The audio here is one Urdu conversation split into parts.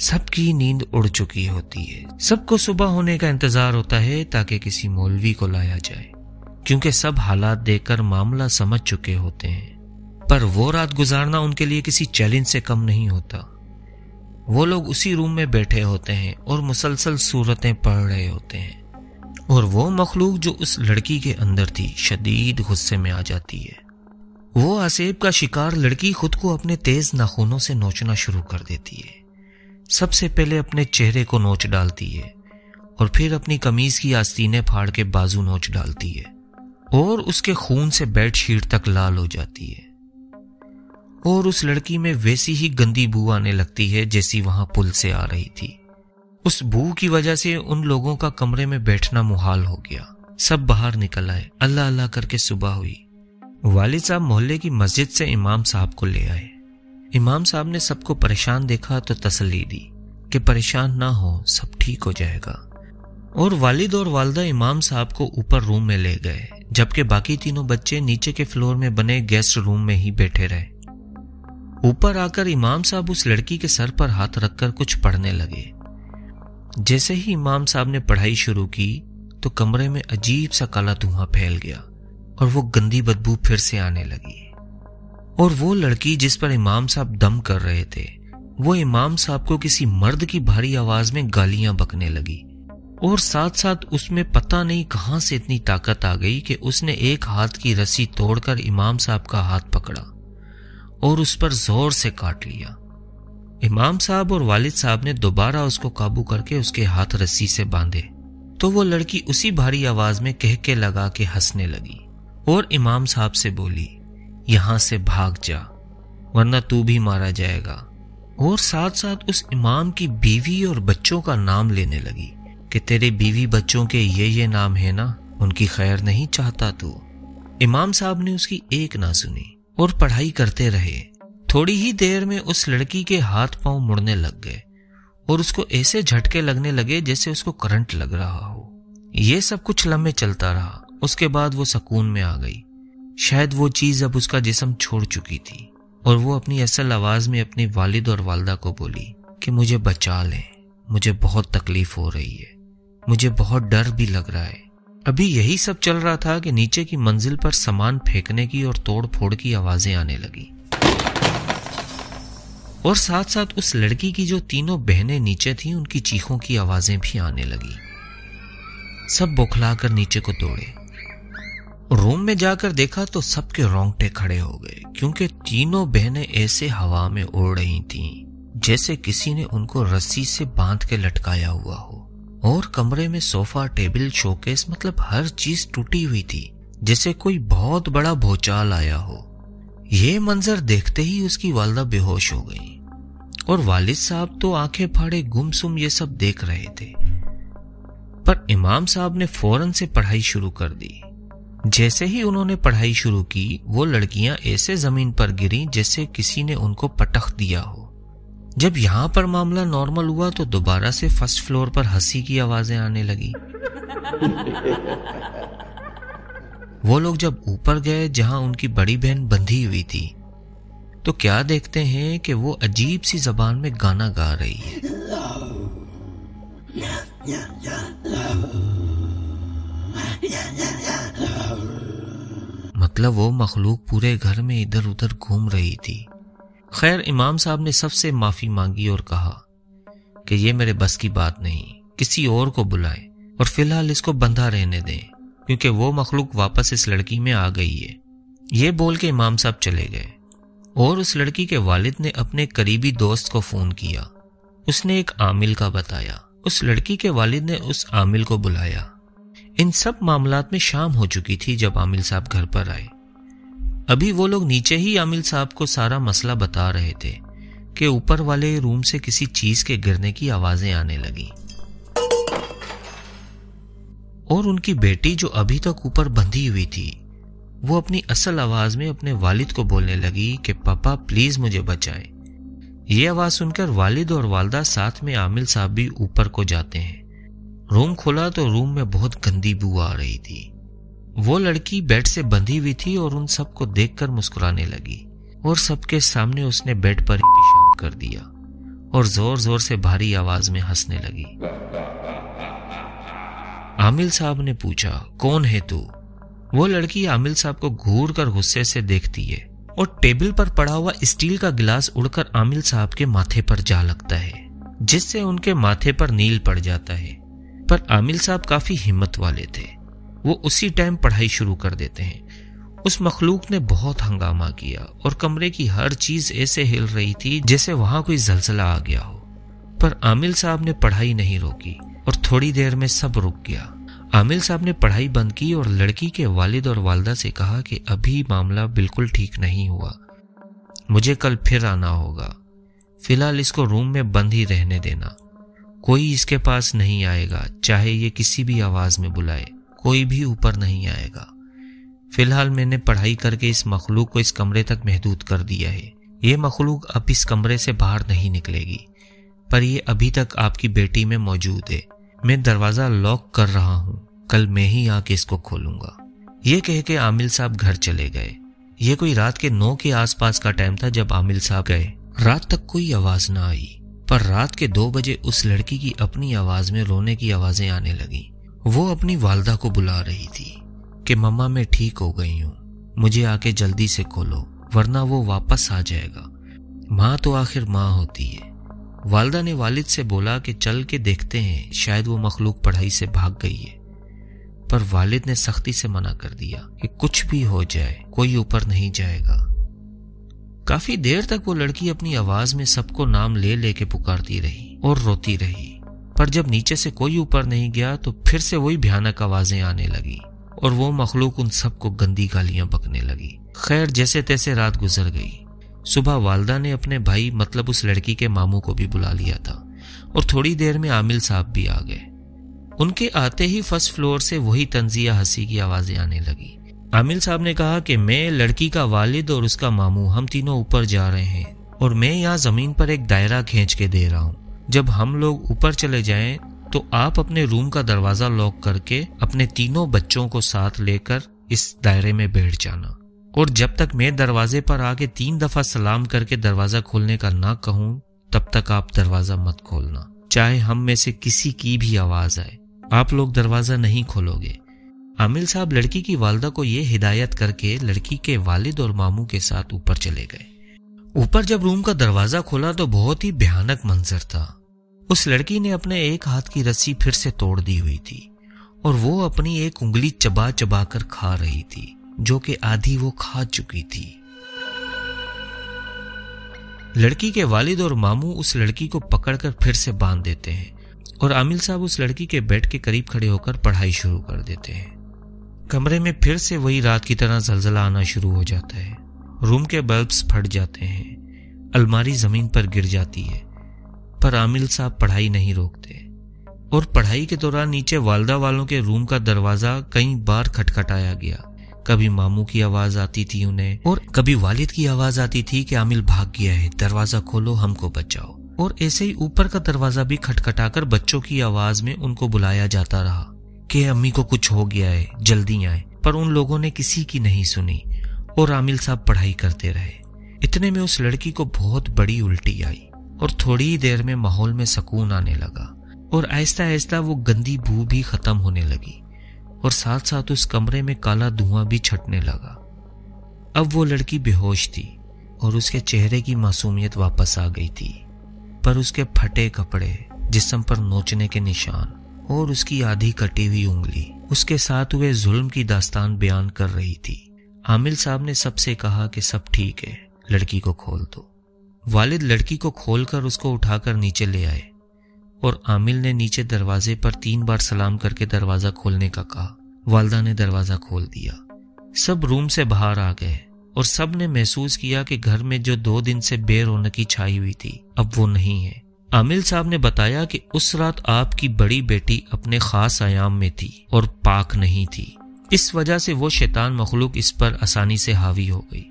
سب کی نیند اڑ چکی ہوتی ہے، سب کو صبح ہونے کا انتظار ہوتا ہے تاکہ کسی مولوی کو لایا جائے، کیونکہ سب حالات دیکھ کر معاملہ سمجھ چکے ہوتے ہیں۔ پر وہ رات گزارنا ان کے لیے کسی چیلنج سے کم نہیں ہوتا۔ وہ لوگ اسی روم میں بیٹھے ہوتے ہیں اور مسلسل سورتیں پڑھ رہے ہوتے ہیں، اور وہ مخلوق جو اس لڑکی کے اندر تھی شدید غصے میں آ جاتی ہے۔ وہ آسیب کا شکار لڑکی خود کو اپنے تیز ناخنوں سے نوچنا شروع کر دیتی ہے۔ سب سے پہلے اپنے چہرے کو نوچ ڈالتی ہے، اور پھر اپنی قمیض کی آستینیں پھاڑ کے بازو نوچ ڈالتی ہے، اور اس کے خون سے بیڈ شیٹ تک لال ہو جاتی ہے، اور اس لڑکی میں ویسی ہی گندی بو آنے لگتی ہے جیسی وہاں پل سے آ رہی تھی۔ اس بو کی وجہ سے ان لوگوں کا کمرے میں بیٹھنا محال ہو گیا۔ سب باہر نکل آئے، اللہ اللہ کر کے صبح ہوئی۔ والد صاحب محلے کی مسجد سے امام صاحب کو لے آئے۔ امام صاحب نے سب کو پریشان دیکھا تو تسلی دی کہ پریشان نہ ہو، سب ٹھیک ہو جائے گا، اور والد اور والدہ امام صاحب کو اوپر روم میں لے گئے، جبکہ باقی تینوں بچے نیچے کے فلور میں بنے گیسٹ روم میں ہی بیٹھے رہے۔ اوپر آ کر امام صاحب اس لڑکی کے سر پر ہاتھ رکھ کر کچھ پڑھنے لگے۔ جیسے ہی امام صاحب نے پڑھائی شروع کی تو کمرے میں عجیب سا کالا دھواں پھیل گیا، اور وہ گندی بدبو پھر سے آنے لگی، اور وہ لڑکی جس پر امام صاحب دم کر رہے تھے وہ امام صاحب کو کسی مرد کی بھاری آواز میں گالیاں بکنے لگی، اور ساتھ ساتھ اس میں پتہ نہیں کہاں سے اتنی طاقت آ گئی کہ اس نے ایک ہاتھ کی رسی توڑ کر امام صاحب کا ہاتھ پکڑا اور اس پر زور سے کاٹ لیا۔ امام صاحب اور والد صاحب نے دوبارہ اس کو قابو کر کے اس کے ہاتھ رسی سے باندھے تو وہ لڑکی اسی بھاری آواز میں کہہ کے لگا کے ہنسنے لگی، اور امام صاحب سے بولی، یہاں سے بھاگ جا ورنہ تو بھی مارا جائے گا، اور ساتھ ساتھ اس امام کی بیوی اور بچوں کا نام لینے لگی کہ تیرے بیوی بچوں کے یہ نام ہے نا، ان کی خیر نہیں چاہتا تو۔ امام صاحب نے اس کی ایک نہ سنی اور پڑھائی کرتے رہے۔ تھوڑی ہی دیر میں اس لڑکی کے ہاتھ پاؤں مڑنے لگ گئے، اور اس کو ایسے جھٹکے لگنے لگے جیسے اس کو کرنٹ لگ رہا ہو۔ یہ سب کچھ لمحے چلتا رہا، اس کے بعد وہ سکون میں آ گئی۔ شاید وہ چیز اب اس کا جسم چھوڑ چکی تھی، اور وہ اپنی اصل آواز میں اپنی والد اور والدہ کو بولی کہ مجھے بچا لیں، مجھے بہت تکلیف ہو رہی ہے، مجھے بہت ڈر بھی لگ رہا ہے۔ ابھی یہی سب چل رہا تھا کہ نیچے کی منزل پر سامان پھینکنے کی اور توڑ پھوڑ کی آوازیں آنے لگی، اور ساتھ ساتھ اس لڑکی کی جو تینوں بہنیں نیچے تھیں ان کی چیخوں کی آوازیں بھی آنے لگی۔ سب بوکھلا کر نیچے کو دوڑے۔ روم میں جا کر دیکھا تو سب کے رونگٹے کھڑے ہو گئے، کیونکہ تینوں بہنیں ایسے ہوا میں اڑ رہی تھیں جیسے کسی نے ان کو رسی سے باندھ کے لٹکایا ہوا ہو، اور کمرے میں صوفہ، ٹیبل، شوکیس، مطلب ہر چیز ٹوٹی ہوئی تھی، جیسے کوئی بہت بڑا بھوچال آیا ہو۔ یہ منظر دیکھتے ہی اس کی والدہ بے ہوش ہو گئی، اور والد صاحب تو آنکھیں پھاڑے گم سم یہ سب دیکھ رہے تھے۔ پر امام صاحب نے فوراً سے پڑھائی شروع کر دی۔ جیسے ہی انہوں نے پڑھائی شروع کی، وہ لڑکیاں ایسے زمین پر گریں جیسے کسی نے ان کو پٹخ دیا ہو۔ جب یہاں پر معاملہ نارمل ہوا تو دوبارہ سے فرسٹ فلور پر ہنسی کی آوازیں آنے لگی۔ وہ لوگ جب اوپر گئے جہاں ان کی بڑی بہن بندھی ہوئی تھی تو کیا دیکھتے ہیں کہ وہ عجیب سی زبان میں گانا گا رہی ہے۔ مطلب وہ مخلوق پورے گھر میں ادھر ادھر گھوم رہی تھی۔ خیر امام صاحب نے سب سے معافی مانگی اور کہا کہ یہ میرے بس کی بات نہیں، کسی اور کو بلائیں اور فی الحال اس کو بندھا رہنے دیں، کیونکہ وہ مخلوق واپس اس لڑکی میں آ گئی ہے۔ یہ بول کے امام صاحب چلے گئے، اور اس لڑکی کے والد نے اپنے قریبی دوست کو فون کیا۔ اس نے ایک عامل کا بتایا، اس لڑکی کے والد نے اس عامل کو بلایا۔ ان سب معاملات میں شام ہو چکی تھی جب عامل صاحب گھر پر آئے۔ ابھی وہ لوگ نیچے ہی عامل صاحب کو سارا مسئلہ بتا رہے تھے کہ اوپر والے روم سے کسی چیز کے گرنے کی آوازیں آنے لگی، اور ان کی بیٹی جو ابھی تک اوپر بندھی ہوئی تھی وہ اپنی اصل آواز میں اپنے والد کو بولنے لگی کہ پاپا پلیز مجھے بچائیں۔ یہ آواز سن کر والد اور والدہ ساتھ میں عامل صاحب بھی اوپر کو جاتے ہیں۔ روم کھولا تو روم میں بہت گندی بو آ رہی تھی۔ وہ لڑکی بیڈ سے بندھی ہوئی تھی اور ان سب کو دیکھ کر مسکرانے لگی، اور سب کے سامنے اس نے بیڈ پر ہی پیشاب کر دیا، اور زور زور سے بھاری آواز میں ہنسنے لگی۔ عامل صاحب نے پوچھا، کون ہے تو؟ وہ لڑکی عامل صاحب کو گھور کر غصے سے دیکھتی ہے اور ٹیبل پر پڑا ہوا اسٹیل کا گلاس اڑ کر عامل صاحب کے ماتھے پر جا لگتا ہے، جس سے ان کے ماتھے پر نیل پڑ جاتا ہے۔ پر عامل صاحب کافی ہمت والے تھے، وہ اسی ٹائم پڑھائی شروع کر دیتے ہیں۔ اس مخلوق نے بہت ہنگامہ کیا اور کمرے کی ہر چیز ایسے ہل رہی تھی جیسے وہاں کوئی زلزلہ آ گیا ہو، پر عامل صاحب نے پڑھائی نہیں روکی اور تھوڑی دیر میں سب رک گیا۔ عامل صاحب نے پڑھائی بند کی اور لڑکی کے والد اور والدہ سے کہا کہ ابھی معاملہ بالکل ٹھیک نہیں ہوا، مجھے کل پھر آنا ہوگا، فی الحال اس کو روم میں بند ہی رہنے دینا، کوئی اس کے پاس نہیں آئے گا، چاہے یہ کسی بھی آواز میں بلائے، کوئی بھی اوپر نہیں آئے گا۔ فی الحال میں نے پڑھائی کر کے اس مخلوق کو اس کمرے تک محدود کر دیا ہے، یہ مخلوق اب اس کمرے سے باہر نہیں نکلے گی، پر یہ ابھی تک آپ کی بیٹی میں موجود ہے۔ میں دروازہ لاک کر رہا ہوں، کل میں ہی آ کے اس کو کھولوں گا۔ یہ کہہ کے عامل صاحب گھر چلے گئے۔ یہ کوئی رات کے 9 کے آس پاس کا ٹائم تھا جب عامل صاحب گئے۔ رات تک کوئی آواز نہ آئی، پر رات کے 2 بجے اس لڑکی کی اپنی آواز میں رونے کی آوازیں آنے لگیں۔ وہ اپنی والدہ کو بلا رہی تھی کہ مما میں ٹھیک ہو گئی ہوں، مجھے آ کے جلدی سے کھولو ورنہ وہ واپس آ جائے گا۔ ماں تو آخر ماں ہوتی ہے۔ والدہ نے والد سے بولا کہ چل کے دیکھتے ہیں، شاید وہ مخلوق پڑھائی سے بھاگ گئی ہے، پر والد نے سختی سے منع کر دیا کہ کچھ بھی ہو جائے کوئی اوپر نہیں جائے گا۔ کافی دیر تک وہ لڑکی اپنی آواز میں سب کو نام لے لے کے پکارتی رہی اور روتی رہی، پر جب نیچے سے کوئی اوپر نہیں گیا تو پھر سے وہی بھیانک آوازیں آنے لگی اور وہ مخلوق ان سب کو گندی گالیاں بکنے لگی۔ خیر جیسے تیسے رات گزر گئی۔ صبح والدہ نے اپنے بھائی مطلب اس لڑکی کے ماموں کو بھی بلا لیا تھا اور تھوڑی دیر میں عامل صاحب بھی آ گئے۔ ان کے آتے ہی فرسٹ فلور سے وہی طنزیہ ہنسی کی آوازیں آنے لگی۔ عامل صاحب نے کہا کہ میں، لڑکی کا والد اور اس کا ماموں، ہم تینوں اوپر جا رہے ہیں اور میں یہاں زمین پر ایک دائرہ کھینچ کے دے رہا ہوں۔ جب ہم لوگ اوپر چلے جائیں تو آپ اپنے روم کا دروازہ لاک کر کے اپنے تینوں بچوں کو ساتھ لے کر اس دائرے میں بیٹھ جانا، اور جب تک میں دروازے پر آ کے 3 دفعہ سلام کر کے دروازہ کھولنے کا نہ کہوں تب تک آپ دروازہ مت کھولنا، چاہے ہم میں سے کسی کی بھی آواز آئے، آپ لوگ دروازہ نہیں کھولو گے۔ عامل صاحب لڑکی کی والدہ کو یہ ہدایت کر کے لڑکی کے والد اور ماموں کے ساتھ اوپر چلے گئے۔ اوپر جب روم کا دروازہ کھولا تو بہت ہی بھیانک منظر تھا۔ اس لڑکی نے اپنے ایک ہاتھ کی رسی پھر سے توڑ دی ہوئی تھی اور وہ اپنی ایک انگلی چبا چبا کر کھا رہی تھی، جو کہ آدھی وہ کھا چکی تھی۔ لڑکی کے والد اور ماموں اس لڑکی کو پکڑ کر پھر سے باندھ دیتے ہیں اور عامل صاحب اس لڑکی کے بیڈ کے قریب کھڑے ہو کر پڑھائی شروع کر دیتے ہیں۔ کمرے میں پھر سے وہی رات کی طرح زلزلہ آنا شروع ہو جاتا ہے، روم کے بلبس پھٹ جاتے ہیں، الماری زمین پر گر جاتی ہے، پر عامل صاحب پڑھائی نہیں روکتے، اور پڑھائی کے دوران نیچے والدہ والوں کے روم کا دروازہ کئی بار کھٹکھٹایا گیا۔ کبھی ماموں کی آواز آتی تھی انہیں، اور کبھی والد کی آواز آتی تھی کہ عامل بھاگ گیا ہے، دروازہ کھولو، ہم کو بچاؤ، اور ایسے ہی اوپر کا دروازہ بھی کھٹکھٹا کر بچوں کی آواز میں ان کو بلایا جاتا رہا کہ امی کو کچھ ہو گیا ہے، جلدی آئیں، پر ان لوگوں نے کسی کی نہیں سنی اور عامل صاحب پڑھائی کرتے رہے۔ اتنے میں اس لڑکی کو بہت بڑی الٹی آئی اور تھوڑی ہی دیر میں ماحول میں سکون آنے لگا اور آہستہ آہستہ وہ گندی بو بھی ختم ہونے لگی اور ساتھ ساتھ اس کمرے میں کالا دھواں بھی چھٹنے لگا۔ اب وہ لڑکی بے ہوش تھی اور اس کے چہرے کی معصومیت واپس آ گئی تھی، پر اس کے پھٹے کپڑے، جسم پر نوچنے کے نشان اور اس کی آدھی کٹی ہوئی انگلی اس کے ساتھ ہوئے ظلم کی داستان بیان کر رہی تھی۔ عامل صاحب نے سب سے کہا کہ سب ٹھیک ہے، لڑکی کو کھول دو۔ والد لڑکی کو کھول کر اس کو اٹھا کر نیچے لے آئے اور عامل نے نیچے دروازے پر 3 بار سلام کر کے دروازہ کھولنے کا کہا۔ والدہ نے دروازہ کھول دیا۔ سب روم سے باہر آ گئے اور سب نے محسوس کیا کہ گھر میں جو 2 دن سے بے رونقی چھائی ہوئی تھی اب وہ نہیں ہے۔ عامل صاحب نے بتایا کہ اس رات آپ کی بڑی بیٹی اپنے خاص ایام میں تھی اور پاک نہیں تھی، اس وجہ سے وہ شیطان مخلوق اس پر آسانی سے حاوی ہو گئی،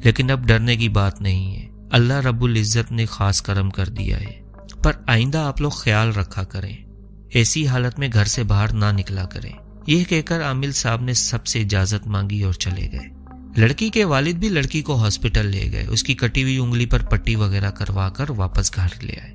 لیکن اب ڈرنے کی بات نہیں ہے، اللہ رب العزت نے خاص کرم کر دیا ہے، پر آئندہ آپ لوگ خیال رکھا کریں، ایسی حالت میں گھر سے باہر نہ نکلا کریں۔ یہ کہہ کر عامل صاحب نے سب سے اجازت مانگی اور چلے گئے۔ لڑکی کے والد بھی لڑکی کو ہاسپٹل لے گئے، اس کی کٹی ہوئی انگلی پر پٹی وغیرہ کروا کر واپس گھر لے آئے۔